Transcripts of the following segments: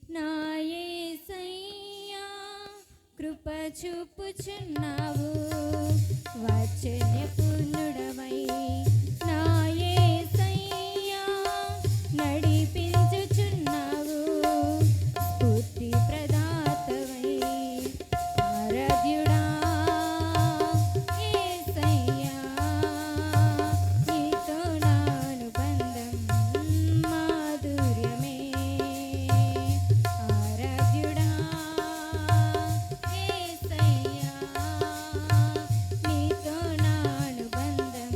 నా యేసయ్యా కృప చూపుచున్నావు వాత్సల్య పూర్ణుడవై నా యేసయ్యా నడిపించుచున్నావు స్ఫూర్తి ప్రదాతవై ఆరాధ్యుడా యేసయ్యా నీతో నా అనుబంధం మాధుర్యమే ఆరాధ్యుడా యేసయ్యా నీతో నా అనుబంధం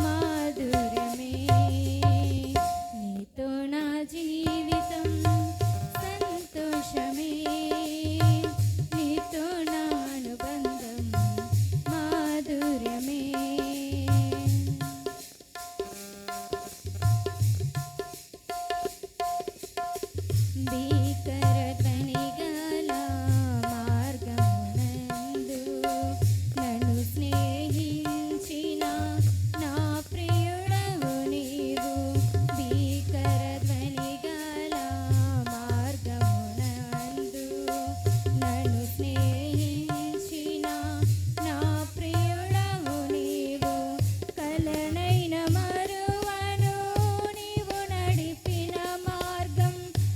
మాధుర్యమే నీతో నా జీవితం సంతోషమే నీతో నా అనుబంధం మాధుర్యమే భీకర ధ్వని గల మార్గమునందు నన్ను స్నేహించిన నా ప్రియుడవు నీవు భీకర ధ్వని గల మార్గమునందు నన్ను స్నేహించిన నా ప్రియుడవు నీవు కలనైన మరువను నీవు నడిపిన మార్గం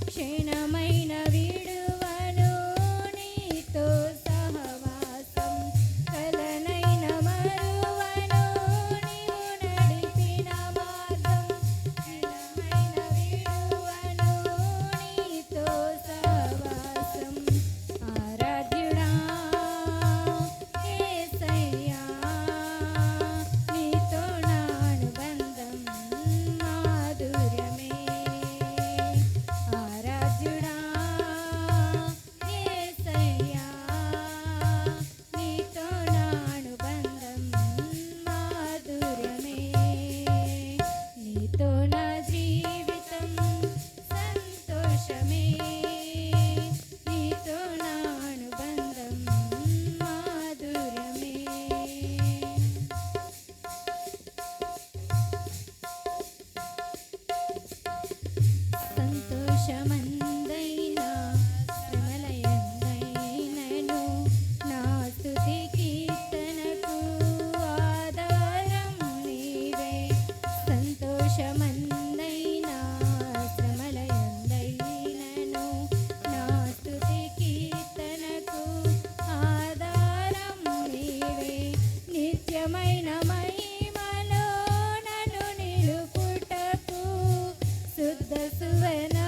క్షణమైన విడువను నీతో సహవాసం కలనైన మరువను నీవు నడిపిన మార్గం క్షణమైన విడువను నీతో సహవాసం ఆరాధ్యుడా యేసయ్యా నీతో నా అనుబంధం మాధుర్యమే ఆరాధ్యుడా యేసయ్యా నీతో నా అనుబంధం మాధుర్యమే నీతో నా జీవితం సంతోషమే నీతో నా అనుబంధం మాధుర్యమే సంతోషమందైనా శ్రమలయందైనను నా స్తుతి కీర్తనకు ఆధారం నీవే సంతోషమందైనా శ్రమలయందైనను నా స్తుతి కీర్తనకు ఆధారం నీవే నిత్యమైన మహిమలో నన్ను నిలుపుటకు శుద్ధ సువన